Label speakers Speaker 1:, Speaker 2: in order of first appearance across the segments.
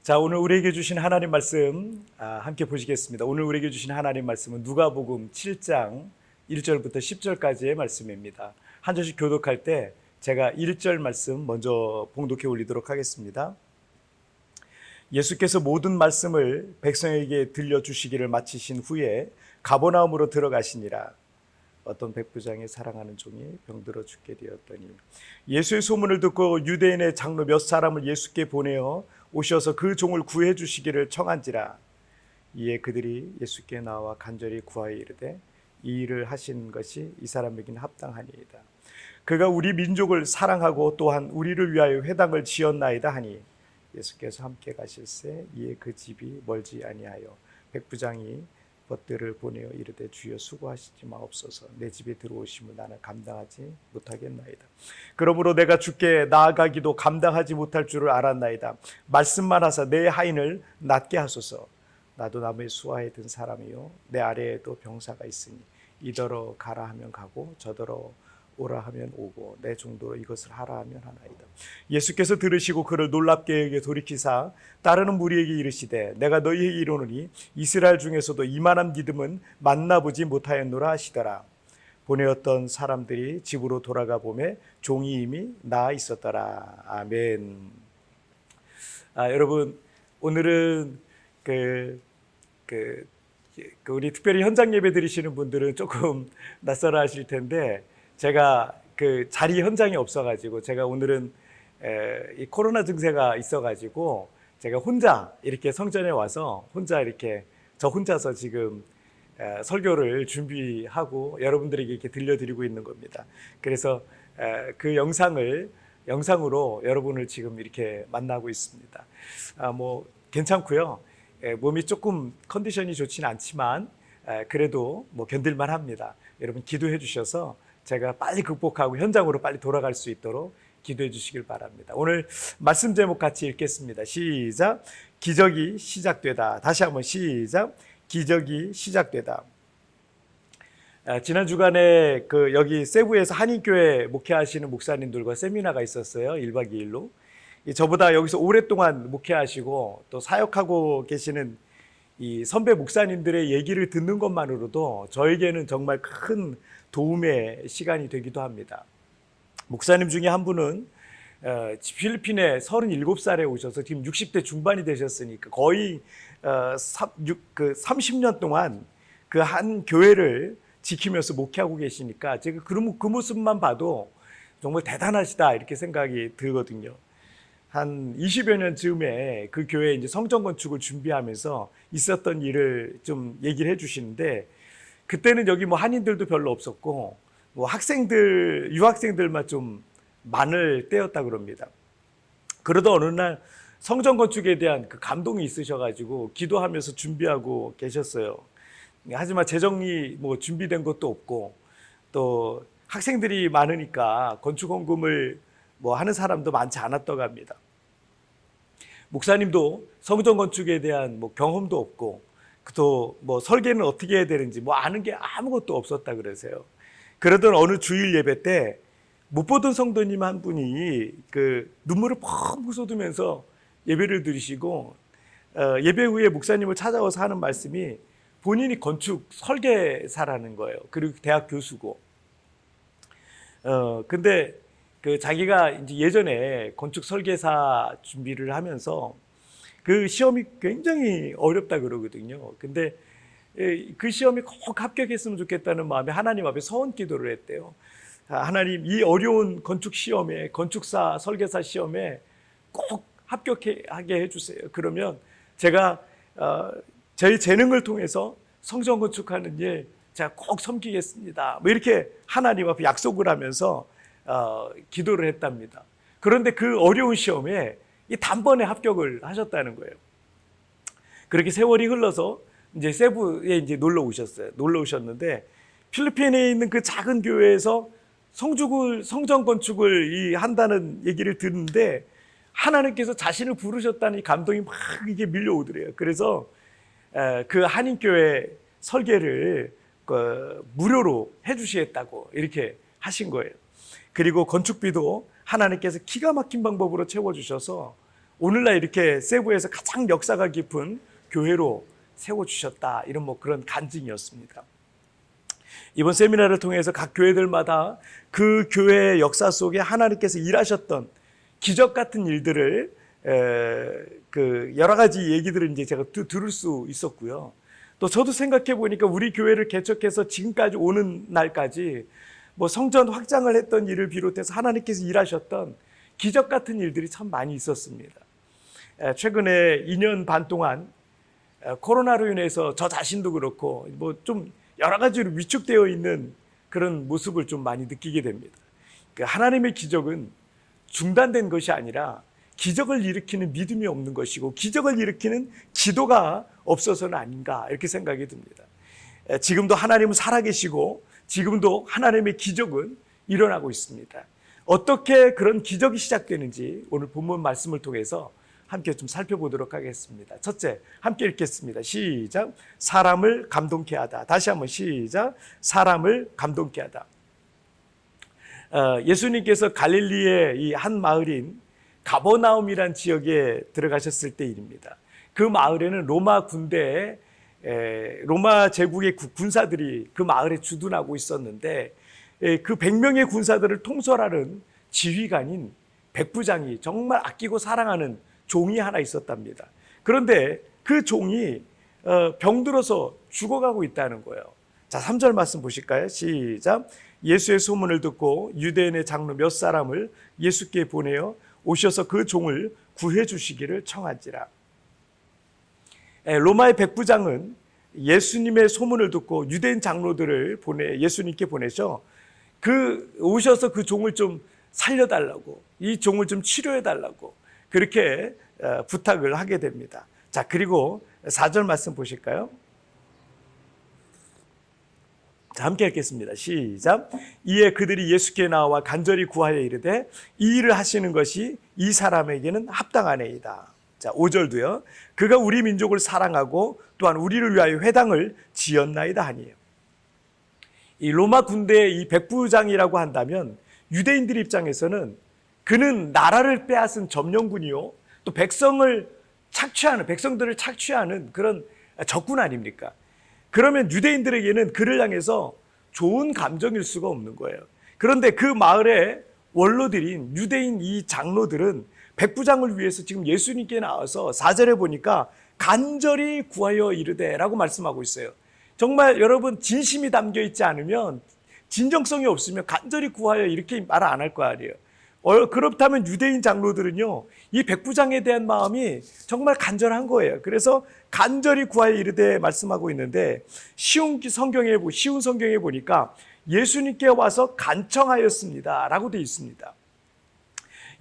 Speaker 1: 자, 오늘 우리에게 주신 하나님 말씀 함께 보시겠습니다. 오늘 우리에게 주신 하나님 말씀은 누가복음 7장 1절부터 10절까지의 말씀입니다. 한 절씩 교독할 때 제가 1절 말씀 먼저 봉독해 올리도록 하겠습니다. 예수께서 모든 말씀을 백성에게 들려주시기를 마치신 후에 가버나움으로 들어가시니라. 어떤 백부장이 사랑하는 종이 병들어 죽게 되었더니 예수의 소문을 듣고 유대인의 장로 몇 사람을 예수께 보내어 오셔서 그 종을 구해 주시기를 청한지라. 이에 그들이 예수께 나와 간절히 구하여 이르되 이 일을 하신 것이 이 사람에게는 합당하니이다. 그가 우리 민족을 사랑하고 또한 우리를 위하여 회당을 지었나이다 하니 예수께서 함께 가실새 이에 그 집이 멀지 아니하여 백부장이 벗들을 보내어 이르되 주여 수고하시지 마옵소서. 내 집에 들어오심을 나는 감당하지 못하겠나이다. 그러므로 내가 주께 나아가기도 감당하지 못할 줄을 알았나이다. 말씀만 하사 내 하인을 낫게 하소서. 나도 나무에 수하에 든 사람이요 내 아래에도 병사가 있으니 이더러 가라 하면 가고 저더러 오라 하면 오고 내 정도로 이것을 하라 하면 하나이다. 예수께서 들으시고 그를 놀랍게 여겨 돌이키사 따르는 무리에게 이르시되 내가 너희에게 이르노니 이스라엘 중에서도 이만한 믿음은 만나보지 못하였노라 하시더라. 보내었던 사람들이 집으로 돌아가 보매 종이 이미 나아 있었더라. 아멘. 여러분, 오늘은 우리 특별히 현장 예배 드리시는 분들은 조금 낯설어 하실 텐데, 제가 그 자리 현장이 없어가지고 제가 오늘은 이 코로나 증세가 있어가지고 제가 혼자 이렇게 성전에 와서 저 혼자서 지금 설교를 준비하고 여러분들에게 이렇게 들려드리고 있는 겁니다. 그래서 그 영상으로 여러분을 지금 이렇게 만나고 있습니다. 뭐 괜찮고요. 몸이 조금 컨디션이 좋지는 않지만 그래도 뭐 견딜만 합니다. 여러분 기도해 주셔서 제가 빨리 극복하고 현장으로 빨리 돌아갈 수 있도록 기도해 주시길 바랍니다. 오늘 말씀 제목 같이 읽겠습니다. 시작. 기적이 시작되다. 다시 한번 시작. 기적이 시작되다. 지난 주간에 여기 세부에서 한인교회 목회하시는 목사님들과 세미나가 있었어요. 1박 2일로. 저보다 여기서 오랫동안 목회하시고 또 사역하고 계시는 이 선배 목사님들의 얘기를 듣는 것만으로도 저에게는 정말 큰 도움의 시간이 되기도 합니다. 목사님 중에 한 분은 필리핀에 37살에 오셔서 지금 60대 중반이 되셨으니까 거의 30년 동안 그 한 교회를 지키면서 목회하고 계시니까 제가 그 모습만 봐도 정말 대단하시다 이렇게 생각이 들거든요. 한 20여 년 즈음에 그 교회 이제 성전 건축을 준비하면서 있었던 일을 좀 얘기를 해주시는데, 그때는 여기 뭐 한인들도 별로 없었고 뭐 유학생들만 좀 많을 때였다 그럽니다. 그러다 어느 날 성전 건축에 대한 그 감동이 있으셔가지고 기도하면서 준비하고 계셨어요. 하지만 재정이 뭐 준비된 것도 없고 또 학생들이 많으니까 건축 헌금을 뭐 하는 사람도 많지 않았다고 합니다. 목사님도 성전 건축에 대한 뭐 경험도 없고 또 뭐 설계는 어떻게 해야 되는지 뭐 아는 게 아무것도 없었다 그러세요. 그러던 어느 주일 예배 때 못 보던 성도님 한 분이 그 눈물을 펑펑 쏟으면서 예배를 드리시고 예배 후에 목사님을 찾아와서 하는 말씀이 본인이 건축 설계사라는 거예요. 그리고 대학 교수고. 근데 자기가 이제 예전에 건축 설계사 준비를 하면서 그 시험이 굉장히 어렵다 그러거든요. 근데 그 시험이 꼭 합격했으면 좋겠다는 마음에 하나님 앞에 서원 기도를 했대요. 하나님, 이 어려운 건축 시험에, 건축사 설계사 시험에 꼭 합격하게 해주세요. 그러면 제가 제 재능을 통해서 성전 건축하는 일 제가 꼭 섬기겠습니다. 뭐 이렇게 하나님 앞에 약속을 하면서 기도를 했답니다. 그런데 그 어려운 시험에 단번에 합격을 하셨다는 거예요. 그렇게 세월이 흘러서 이제 세부에 이제 놀러 오셨는데 필리핀에 있는 그 작은 교회에서 성전 건축을 한다는 얘기를 듣는데 하나님께서 자신을 부르셨다는 감동이 막 이게 밀려오더래요. 그래서 그 한인교회 설계를 무료로 해주시겠다고 이렇게 하신 거예요. 그리고 건축비도 하나님께서 기가 막힌 방법으로 채워주셔서 오늘날 이렇게 세부에서 가장 역사가 깊은 교회로 세워주셨다. 이런 그런 간증이었습니다. 이번 세미나를 통해서 각 교회들마다 그 교회의 역사 속에 하나님께서 일하셨던 기적 같은 일들을 여러 가지 얘기들을 이제 제가 들을 수 있었고요. 또 저도 생각해 보니까 우리 교회를 개척해서 지금까지 오는 날까지 성전 확장을 했던 일을 비롯해서 하나님께서 일하셨던 기적 같은 일들이 참 많이 있었습니다. 최근에 2년 반 동안 코로나로 인해서 저 자신도 그렇고 좀 여러 가지로 위축되어 있는 그런 모습을 좀 많이 느끼게 됩니다. 하나님의 기적은 중단된 것이 아니라 기적을 일으키는 믿음이 없는 것이고 기적을 일으키는 기도가 없어서는 아닌가 이렇게 생각이 듭니다. 지금도 하나님은 살아계시고 지금도 하나님의 기적은 일어나고 있습니다. 어떻게 그런 기적이 시작되는지 오늘 본문 말씀을 통해서 함께 좀 살펴보도록 하겠습니다. 첫째, 함께 읽겠습니다. 시작. 사람을 감동케 하다. 다시 한번 시작. 사람을 감동케 하다. 예수님께서 갈릴리의 이 한 마을인 가버나움이란 지역에 들어가셨을 때 일입니다. 그 마을에는 로마 군대에 로마 제국의 군사들이 그 마을에 주둔하고 있었는데 그 100명의 군사들을 통솔하는 지휘관인 백부장이 정말 아끼고 사랑하는 종이 하나 있었답니다. 그런데 그 종이 병들어서 죽어가고 있다는 거예요. 자, 3절 말씀 보실까요? 시작. 예수의 소문을 듣고 유대인의 장로 몇 사람을 예수께 보내어 오셔서 그 종을 구해 주시기를 청한지라. 로마의 백부장은 예수님의 소문을 듣고 유대인 장로들을 예수님께 보내셔 오셔서 그 종을 좀 살려달라고, 이 종을 좀 치료해달라고 그렇게 부탁을 하게 됩니다. 자, 그리고 4절 말씀 보실까요? 자, 함께 읽겠습니다. 시작. 이에 그들이 예수께 나와 간절히 구하여 이르되 이 일을 하시는 것이 이 사람에게는 합당하네이다. 자, 5절도요. 그가 우리 민족을 사랑하고 또한 우리를 위하여 회당을 지었나이다 하니요. 이 로마 군대의 이 백부장이라고 한다면 유대인들 입장에서는 그는 나라를 빼앗은 점령군이요, 또 백성들을 착취하는 그런 적군 아닙니까? 그러면 유대인들에게는 그를 향해서 좋은 감정일 수가 없는 거예요. 그런데 그 마을의 원로들인 유대인 이 장로들은 백부장을 위해서 지금 예수님께 나와서 4절에 보니까 간절히 구하여 이르되라고 말씀하고 있어요. 정말 여러분, 진심이 담겨 있지 않으면, 진정성이 없으면 간절히 구하여 이렇게 말 안 할 거 아니에요. 그렇다면 유대인 장로들은요, 이 백부장에 대한 마음이 정말 간절한 거예요. 그래서 간절히 구하여 이르되 말씀하고 있는데, 쉬운 성경에 보니까 예수님께 와서 간청하였습니다 라고 되어 있습니다.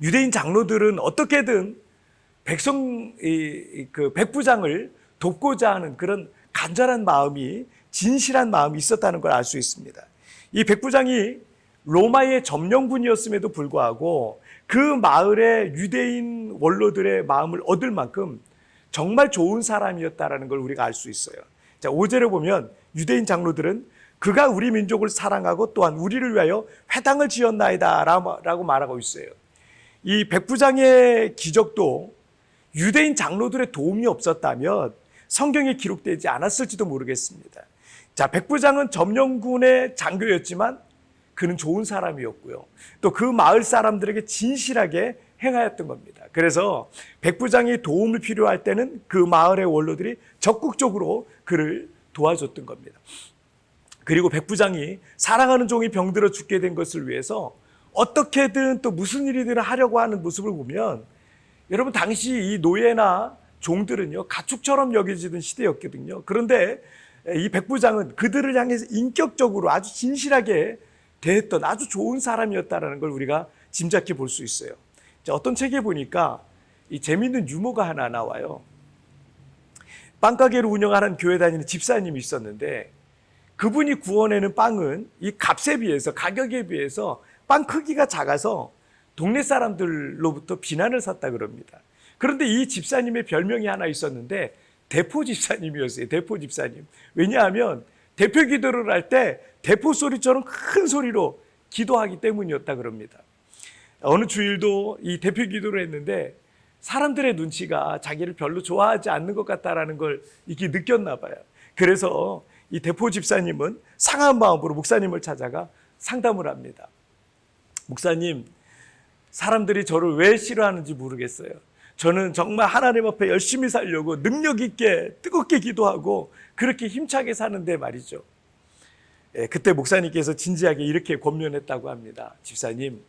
Speaker 1: 유대인 장로들은 어떻게든 백부장을 돕고자 하는 그런 간절한 마음이, 진실한 마음이 있었다는 걸 알 수 있습니다. 이 백부장이 로마의 점령군이었음에도 불구하고 그 마을의 유대인 원로들의 마음을 얻을 만큼 정말 좋은 사람이었다는 걸 우리가 알 수 있어요. 자, 5절에 보면 유대인 장로들은 그가 우리 민족을 사랑하고 또한 우리를 위하여 회당을 지었나이다 라고 말하고 있어요. 이 백부장의 기적도 유대인 장로들의 도움이 없었다면 성경에 기록되지 않았을지도 모르겠습니다. 자, 백부장은 점령군의 장교였지만 그는 좋은 사람이었고요. 또 그 마을 사람들에게 진실하게 행하였던 겁니다. 그래서 백부장이 도움을 필요할 때는 그 마을의 원로들이 적극적으로 그를 도와줬던 겁니다. 그리고 백부장이 사랑하는 종이 병들어 죽게 된 것을 위해서 어떻게든 또 무슨 일이든 하려고 하는 모습을 보면, 여러분, 당시 이 노예나 종들은요, 가축처럼 여겨지던 시대였거든요. 그런데 이 백부장은 그들을 향해서 인격적으로 아주 진실하게 대했던 아주 좋은 사람이었다는 걸 우리가 짐작해 볼 수 있어요. 자, 어떤 책에 보니까 이 재미있는 유머가 하나 나와요. 빵가게를 운영하는 교회 다니는 집사님이 있었는데, 그분이 구워내는 빵은 이 가격에 비해서 빵 크기가 작아서 동네 사람들로부터 비난을 샀다 그럽니다. 그런데 이 집사님의 별명이 하나 있었는데 대포 집사님이었어요. 대포 집사님. 왜냐하면 대표 기도를 할 때 대포 소리처럼 큰 소리로 기도하기 때문이었다 그럽니다. 어느 주일도 이 대표 기도를 했는데 사람들의 눈치가 자기를 별로 좋아하지 않는 것 같다라는 걸 이렇게 느꼈나 봐요. 그래서 이 대포 집사님은 상한 마음으로 목사님을 찾아가 상담을 합니다. 목사님, 사람들이 저를 왜 싫어하는지 모르겠어요. 저는 정말 하나님 앞에 열심히 살려고 능력 있게 뜨겁게 기도하고 그렇게 힘차게 사는데 말이죠. 그때 목사님께서 진지하게 이렇게 권면했다고 합니다. 집사님,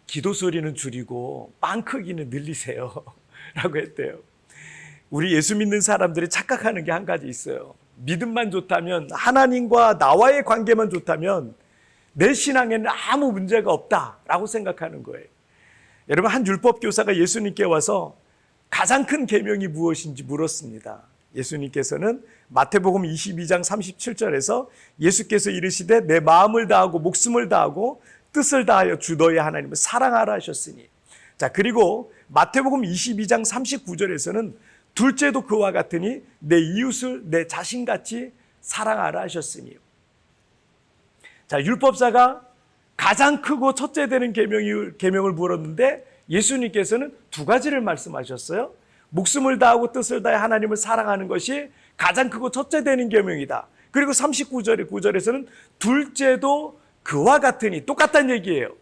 Speaker 1: 기도 소리는 줄이고 빵 크기는 늘리세요 라고 했대요. 우리 예수 믿는 사람들이 착각하는 게 한 가지 있어요. 믿음만 좋다면, 하나님과 나와의 관계만 좋다면 내 신앙에는 아무 문제가 없다라고 생각하는 거예요. 여러분, 한 율법 교사가 예수님께 와서 가장 큰 계명이 무엇인지 물었습니다. 예수님께서는 마태복음 22장 37절에서 예수께서 이르시되 내 마음을 다하고 목숨을 다하고 뜻을 다하여 주 너의 하나님을 사랑하라 하셨으니. 자, 그리고 마태복음 22장 39절에서는 둘째도 그와 같으니 내 이웃을 내 자신같이 사랑하라 하셨으니. 자, 율법사가 가장 크고 첫째 되는 계명을 물었는데 예수님께서는 두 가지를 말씀하셨어요. 목숨을 다하고 뜻을 다해 하나님을 사랑하는 것이 가장 크고 첫째 되는 계명이다. 그리고 39절에서는 둘째도 그와 같으니, 똑같다는 얘기예요.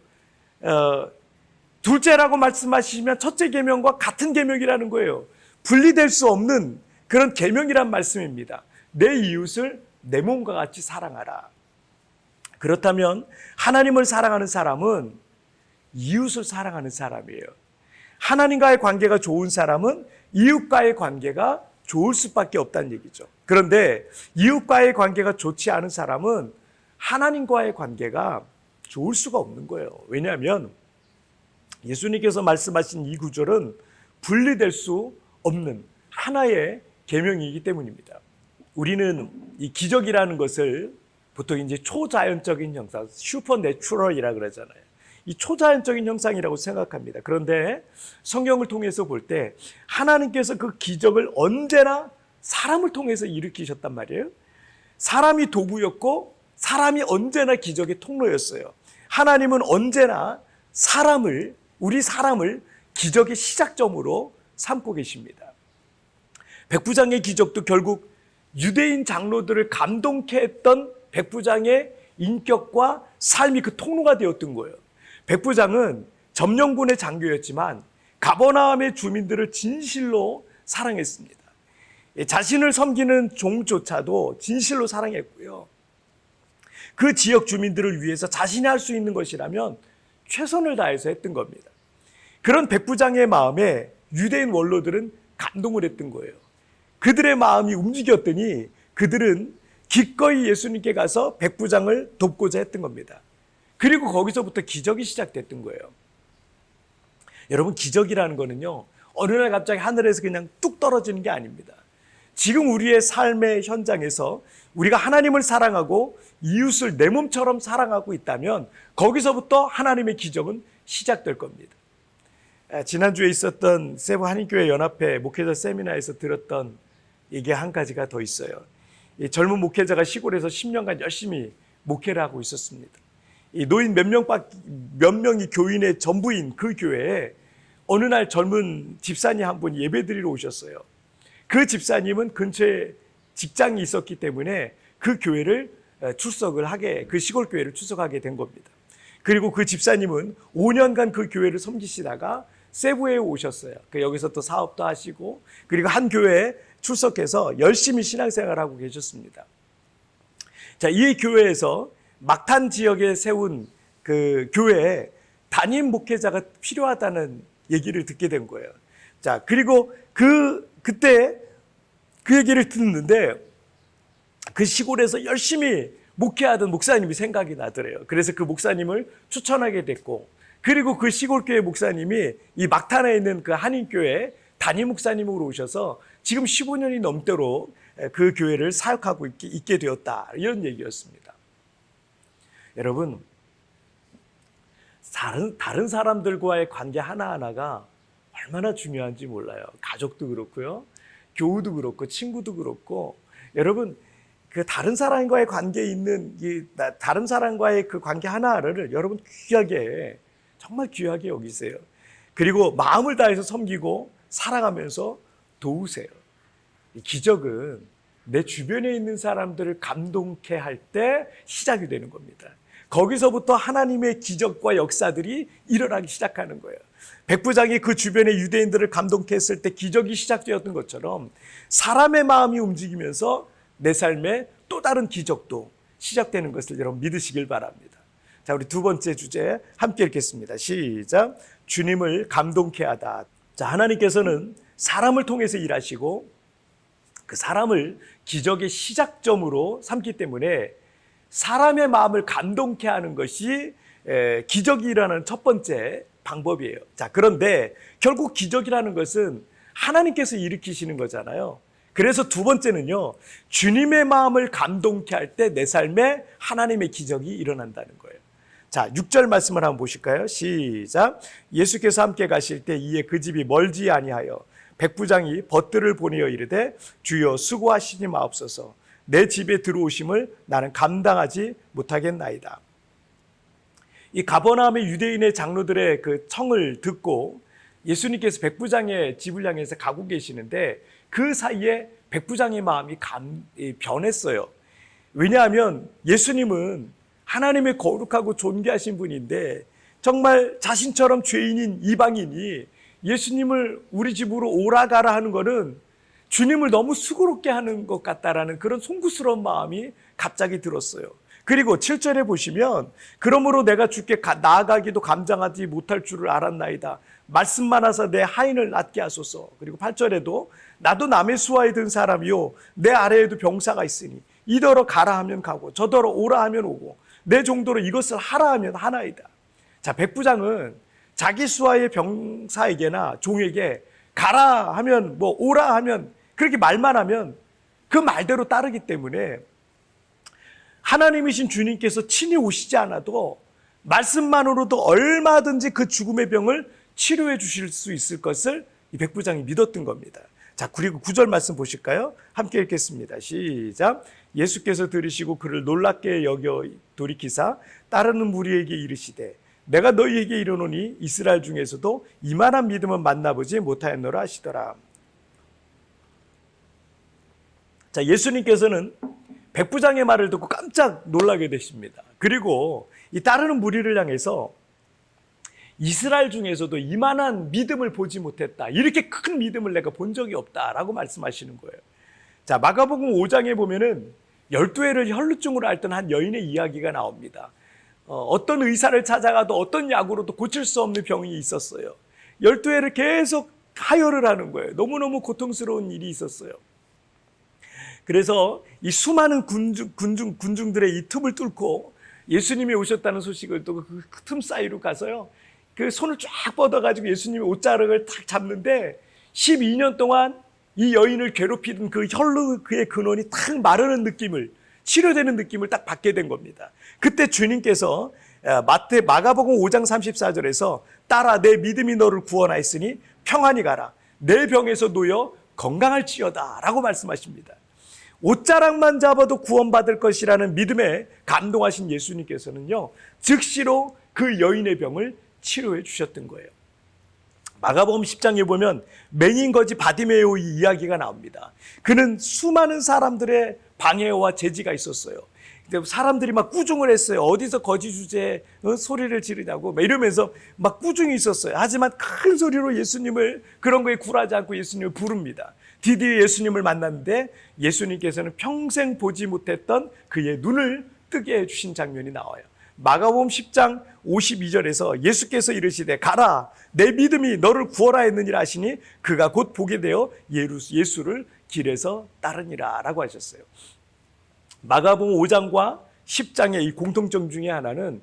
Speaker 1: 둘째라고 말씀하시면 첫째 계명과 같은 계명이라는 거예요. 분리될 수 없는 그런 계명이란 말씀입니다. 내 이웃을 내 몸과 같이 사랑하라. 그렇다면 하나님을 사랑하는 사람은 이웃을 사랑하는 사람이에요. 하나님과의 관계가 좋은 사람은 이웃과의 관계가 좋을 수밖에 없다는 얘기죠. 그런데 이웃과의 관계가 좋지 않은 사람은 하나님과의 관계가 좋을 수가 없는 거예요. 왜냐하면 예수님께서 말씀하신 이 구절은 분리될 수 없는 하나의 계명이기 때문입니다. 우리는 이 기적이라는 것을 보통 이제 초자연적인 형상, 슈퍼내추럴이라 그러잖아요. 이 초자연적인 형상이라고 생각합니다. 그런데 성경을 통해서 볼 때 하나님께서 그 기적을 언제나 사람을 통해서 일으키셨단 말이에요. 사람이 도구였고 사람이 언제나 기적의 통로였어요. 하나님은 언제나 우리 사람을 기적의 시작점으로 삼고 계십니다. 백부장의 기적도 결국 유대인 장로들을 감동케 했던 백부장의 인격과 삶이 그 통로가 되었던 거예요. 백부장은 점령군의 장교였지만 가버나움의 주민들을 진실로 사랑했습니다. 자신을 섬기는 종조차도 진실로 사랑했고요. 그 지역 주민들을 위해서 자신이 할 수 있는 것이라면 최선을 다해서 했던 겁니다. 그런 백부장의 마음에 유대인 원로들은 감동을 했던 거예요. 그들의 마음이 움직였더니 그들은 기꺼이 예수님께 가서 백부장을 돕고자 했던 겁니다. 그리고 거기서부터 기적이 시작됐던 거예요. 여러분, 기적이라는 거는요, 어느 날 갑자기 하늘에서 그냥 뚝 떨어지는 게 아닙니다. 지금 우리의 삶의 현장에서 우리가 하나님을 사랑하고 이웃을 내 몸처럼 사랑하고 있다면 거기서부터 하나님의 기적은 시작될 겁니다. 지난주에 있었던 세부 한인교회 연합회 목회자 세미나에서 들었던 이게 한 가지가 더 있어요. 이 젊은 목회자가 시골에서 10년간 열심히 목회를 하고 있었습니다. 이 노인 몇 명이 교인의 전부인 그 교회에 어느 날 젊은 집사님 한 분이 예배드리러 오셨어요. 그 집사님은 근처에 직장이 있었기 때문에 그 교회를 그 시골 교회를 출석하게 된 겁니다. 그리고 그 집사님은 5년간 그 교회를 섬기시다가 세부에 오셨어요. 여기서 또 사업도 하시고, 그리고 한 교회에 출석해서 열심히 신앙생활하고 계셨습니다. 자, 이 교회에서 막탄 지역에 세운 그 교회에 담임 목회자가 필요하다는 얘기를 듣게 된 거예요. 자, 그리고 그때 그 얘기를 듣는데 그 시골에서 열심히 목회하던 목사님이 생각이 나더래요. 그래서 그 목사님을 추천하게 됐고, 그리고 그 시골교회 목사님이 이 막탄에 있는 그 한인교회 담임 목사님으로 오셔서 지금 15년이 넘도록 그 교회를 사역하고 있게 되었다, 이런 얘기였습니다. 여러분, 다른 사람들과의 관계 하나하나가 얼마나 중요한지 몰라요. 가족도 그렇고요, 교우도 그렇고, 친구도 그렇고. 여러분, 그 다른 사람과의 관계에 있는 다른 사람과의 그 관계 하나하나를 여러분 귀하게, 정말 귀하게 여기세요. 그리고 마음을 다해서 섬기고 사랑하면서 도우세요. 이 기적은 내 주변에 있는 사람들을 감동케 할 때 시작이 되는 겁니다. 거기서부터 하나님의 기적과 역사들이 일어나기 시작하는 거예요. 백부장이 그 주변의 유대인들을 감동케 했을 때 기적이 시작되었던 것처럼 사람의 마음이 움직이면서 내 삶에 또 다른 기적도 시작되는 것을 여러분 믿으시길 바랍니다. 자, 우리 두 번째 주제 함께 읽겠습니다. 시작. 주님을 감동케 하다. 자, 하나님께서는 사람을 통해서 일하시고 그 사람을 기적의 시작점으로 삼기 때문에 사람의 마음을 감동케 하는 것이 기적이 일어나는 첫 번째 방법이에요. 자, 그런데 결국 기적이라는 것은 하나님께서 일으키시는 거잖아요. 그래서 두 번째는요, 주님의 마음을 감동케 할 때 내 삶에 하나님의 기적이 일어난다는 거예요. 자, 6절 말씀을 한번 보실까요? 시작. 예수께서 함께 가실 때 이에 그 집이 멀지 아니하여 백부장이 벗들을 보내어 이르되 주여 수고하시니 마옵소서 내 집에 들어오심을 나는 감당하지 못하겠나이다. 이 가버나움의 유대인의 장로들의 그 청을 듣고 예수님께서 백부장의 집을 향해서 가고 계시는데 그 사이에 백부장의 마음이 변했어요. 왜냐하면 예수님은 하나님의 거룩하고 존귀하신 분인데 정말 자신처럼 죄인인 이방인이 예수님을 우리 집으로 오라가라 하는 것은 주님을 너무 수고롭게 하는 것 같다라는 그런 송구스러운 마음이 갑자기 들었어요. 그리고 7절에 보시면 그러므로 내가 주께 나아가기도 감당하지 못할 줄을 알았나이다. 말씀만 하사 내 하인을 낫게 하소서. 그리고 8절에도 나도 남의 수하에 든 사람이요 내 아래에도 병사가 있으니 이더러 가라 하면 가고 저더러 오라 하면 오고 내 정도로 이것을 하라 하면 하나이다. 자, 백부장은 자기 수하의 병사에게나 종에게 가라 하면 뭐 오라 하면 그렇게 말만 하면 그 말대로 따르기 때문에 하나님이신 주님께서 친히 오시지 않아도 말씀만으로도 얼마든지 그 죽음의 병을 치료해 주실 수 있을 것을 이 백부장이 믿었던 겁니다. 자, 그리고 9절 말씀 보실까요? 함께 읽겠습니다. 시작. 예수께서 들으시고 그를 놀랍게 여겨 돌이키사 따르는 무리에게 이르시되 내가 너희에게 이르노니 이스라엘 중에서도 이만한 믿음은 만나보지 못하였노라 하시더라. 자, 예수님께서는 백부장의 말을 듣고 깜짝 놀라게 되십니다. 그리고 이 따르는 무리를 향해서 이스라엘 중에서도 이만한 믿음을 보지 못했다. 이렇게 큰 믿음을 내가 본 적이 없다라고 말씀하시는 거예요. 자, 마가복음 5장에 보면은 12해를 혈루증으로 앓던 한 여인의 이야기가 나옵니다. 어떤 의사를 찾아가도 어떤 약으로도 고칠 수 없는 병이 있었어요. 12해를 계속 하혈을 하는 거예요. 너무너무 고통스러운 일이 있었어요. 그래서 이 수많은 군중들의 이 틈을 뚫고 예수님이 오셨다는 소식을 또 그 틈 사이로 가서요. 그 손을 쫙 뻗어가지고 예수님의 옷자락을 탁 잡는데 12년 동안 이 여인을 괴롭히던 그 혈루의 근원이 탁 마르는 느낌을, 치료되는 느낌을 딱 받게 된 겁니다. 그때 주님께서 마가복음 5장 34절에서 따라 내 믿음이 너를 구원하였으니 평안히 가라. 내 병에서 놓여 건강할지어다 라고 말씀하십니다. 옷자락만 잡아도 구원받을 것이라는 믿음에 감동하신 예수님께서는요, 즉시로 그 여인의 병을 치료해 주셨던 거예요. 마가복음 10장에 보면 맹인거지 바디메오 이 이야기가 나옵니다. 그는 수많은 사람들의 방해와 제지가 있었어요. 사람들이 막 꾸중을 했어요. 어디서 거지 주제에 소리를 지르냐고 막 이러면서 막 꾸중이 있었어요. 하지만 큰 소리로 예수님을 그런 거에 굴하지 않고 예수님을 부릅니다. 드디어 예수님을 만났는데 예수님께서는 평생 보지 못했던 그의 눈을 뜨게 해주신 장면이 나와요. 마가복음 10장 52절에서 예수께서 이르시되 가라 내 믿음이 너를 구원하였느니라 하시니 그가 곧 보게 되어 예수를 길에서 따르니라 라고 하셨어요. 마가복음 5장과 10장의 이 공통점 중에 하나는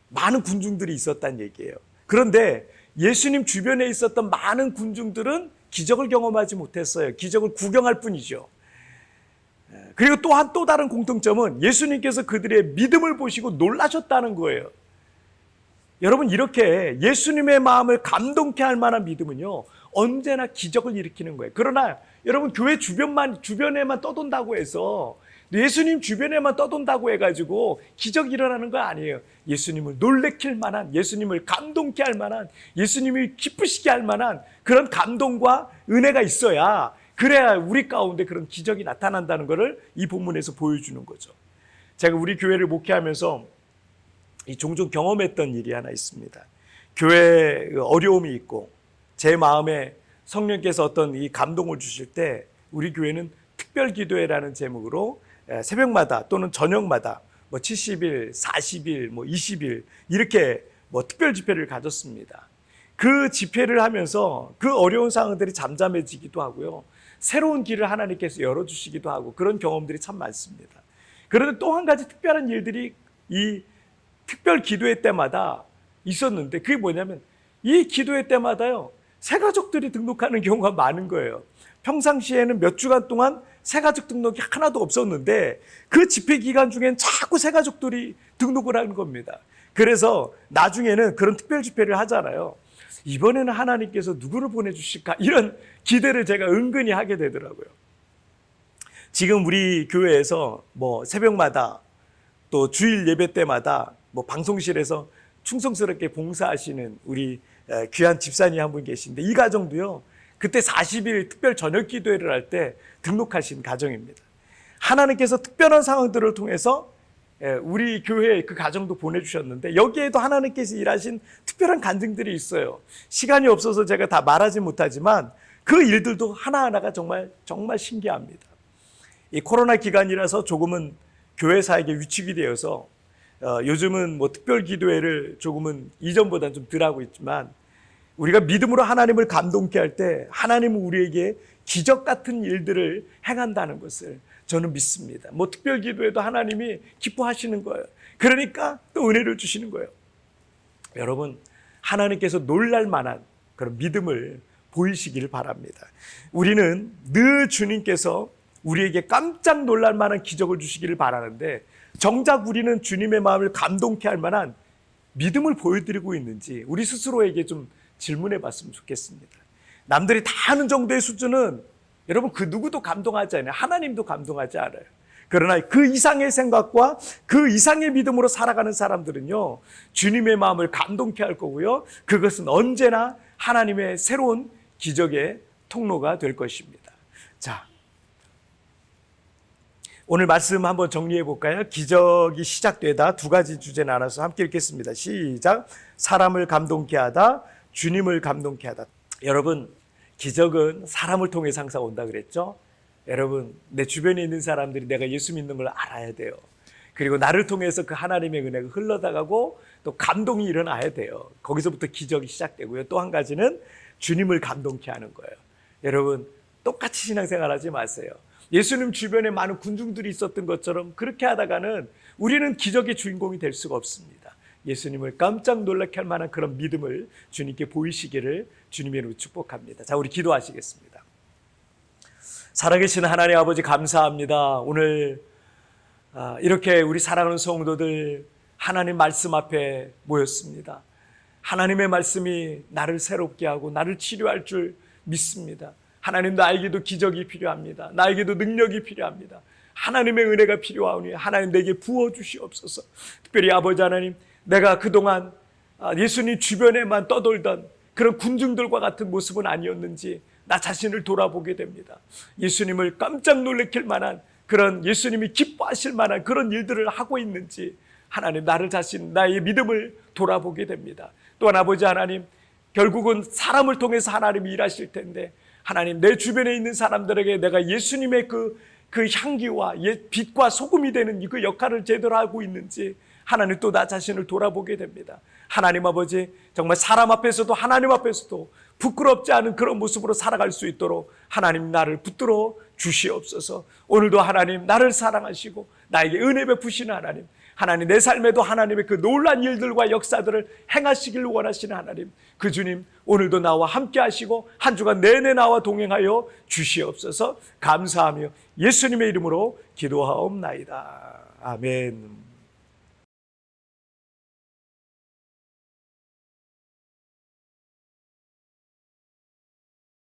Speaker 1: 많은 군중들이 있었다는 얘기예요. 그런데 예수님 주변에 있었던 많은 군중들은 기적을 경험하지 못했어요. 기적을 구경할 뿐이죠. 그리고 또한 또 다른 공통점은 예수님께서 그들의 믿음을 보시고 놀라셨다는 거예요. 여러분, 이렇게 예수님의 마음을 감동케 할 만한 믿음은요, 언제나 기적을 일으키는 거예요. 그러나 여러분, 교회 주변에만 떠돈다고 해서 예수님 주변에만 떠돈다고 해가지고 기적이 일어나는 거 아니에요. 예수님을 놀래킬 만한, 예수님을 감동케 할 만한, 예수님을 기쁘시게 할 만한 그런 감동과 은혜가 있어야, 그래야 우리 가운데 그런 기적이 나타난다는 것을 이 본문에서 보여주는 거죠. 제가 우리 교회를 목회하면서 종종 경험했던 일이 하나 있습니다. 교회에 어려움이 있고 제 마음에 성령께서 어떤 이 감동을 주실 때 우리 교회는 특별기도회라는 제목으로 새벽마다 또는 저녁마다 70일, 40일, 20일 이렇게 특별 집회를 가졌습니다. 그 집회를 하면서 그 어려운 상황들이 잠잠해지기도 하고요. 새로운 길을 하나님께서 열어주시기도 하고 그런 경험들이 참 많습니다. 그런데 또 한 가지 특별한 일들이 이 특별 기도회 때마다 있었는데 그게 뭐냐면 이 기도회 때마다요. 새가족들이 등록하는 경우가 많은 거예요. 평상시에는 몇 주간 동안 새가족 등록이 하나도 없었는데 그 집회 기간 중엔 자꾸 새가족들이 등록을 하는 겁니다. 그래서 나중에는 그런 특별 집회를 하잖아요. 이번에는 하나님께서 누구를 보내주실까? 이런 기대를 제가 은근히 하게 되더라고요. 지금 우리 교회에서 새벽마다 또 주일 예배 때마다 방송실에서 충성스럽게 봉사하시는 우리 귀한 집사님 한 분 계신데 이 가정도요. 그때 40일 특별 저녁 기도회를 할 때 등록하신 가정입니다. 하나님께서 특별한 상황들을 통해서 우리 교회에 그 가정도 보내주셨는데 여기에도 하나님께서 일하신 특별한 간증들이 있어요. 시간이 없어서 제가 다 말하지 못하지만 그 일들도 하나하나가 정말 신기합니다. 이 코로나 기간이라서 조금은 교회 사역에 위축이 되어서 요즘은 특별 기도회를 조금은 이전보다는 좀 덜 하고 있지만 우리가 믿음으로 하나님을 감동케 할 때 하나님은 우리에게 기적 같은 일들을 행한다는 것을 저는 믿습니다. 특별 기도회도 하나님이 기뻐하시는 거예요. 그러니까 또 은혜를 주시는 거예요. 여러분, 하나님께서 놀랄 만한 그런 믿음을 보이시기를 바랍니다. 우리는 늘 주님께서 우리에게 깜짝 놀랄 만한 기적을 주시기를 바라는데 정작 우리는 주님의 마음을 감동케 할 만한 믿음을 보여드리고 있는지 우리 스스로에게 좀 질문해 봤으면 좋겠습니다. 남들이 다 하는 정도의 수준은 여러분 그 누구도 감동하지 않아요. 하나님도 감동하지 않아요. 그러나 그 이상의 생각과 그 이상의 믿음으로 살아가는 사람들은요. 주님의 마음을 감동케 할 거고요. 그것은 언제나 하나님의 새로운 기적의 통로가 될 것입니다. 자, 오늘 말씀 한번 정리해 볼까요? 기적이 시작되다 두 가지 주제 나눠서 함께 읽겠습니다. 시작. 사람을 감동케 하다, 주님을 감동케 하다. 여러분, 기적은 사람을 통해서 항상 온다 그랬죠? 여러분, 내 주변에 있는 사람들이 내가 예수 믿는 걸 알아야 돼요. 그리고 나를 통해서 그 하나님의 은혜가 흘러나가고 또 감동이 일어나야 돼요. 거기서부터 기적이 시작되고요. 또 한 가지는 주님을 감동케 하는 거예요. 여러분, 똑같이 신앙생활하지 마세요. 예수님 주변에 많은 군중들이 있었던 것처럼 그렇게 하다가는 우리는 기적의 주인공이 될 수가 없습니다. 예수님을 깜짝 놀라게 할 만한 그런 믿음을 주님께 보이시기를 주님의 이름으로 축복합니다. 자, 우리 기도하시겠습니다. 살아계신 하나님 아버지 감사합니다. 오늘 이렇게 우리 사랑하는 성도들 하나님 말씀 앞에 모였습니다. 하나님의 말씀이 나를 새롭게 하고 나를 치료할 줄 믿습니다. 하나님, 나에게도 기적이 필요합니다. 나에게도 능력이 필요합니다. 하나님의 은혜가 필요하오니 하나님 내게 부어주시옵소서. 특별히 아버지 하나님, 내가 그동안 예수님 주변에만 떠돌던 그런 군중들과 같은 모습은 아니었는지 나 자신을 돌아보게 됩니다. 예수님을 깜짝 놀래킬 만한 그런 예수님이 기뻐하실 만한 그런 일들을 하고 있는지 하나님, 나를 자신, 나의 믿음을 돌아보게 됩니다. 또한 아버지 하나님, 결국은 사람을 통해서 하나님이 일하실 텐데 하나님, 내 주변에 있는 사람들에게 내가 예수님의 그 향기와 빛과 소금이 되는 그 역할을 제대로 하고 있는지 하나님, 또 나 자신을 돌아보게 됩니다. 하나님 아버지, 정말 사람 앞에서도 하나님 앞에서도 부끄럽지 않은 그런 모습으로 살아갈 수 있도록 하나님, 나를 붙들어 주시옵소서. 오늘도 하나님, 나를 사랑하시고 나에게 은혜 베푸시는 하나님, 하나님, 내 삶에도 하나님의 그 놀란 일들과 역사들을 행하시길 원하시는 하나님, 그 주님, 오늘도 나와 함께 하시고 한 주간 내내 나와 동행하여 주시옵소서. 감사하며 예수님의 이름으로 기도하옵나이다. 아멘.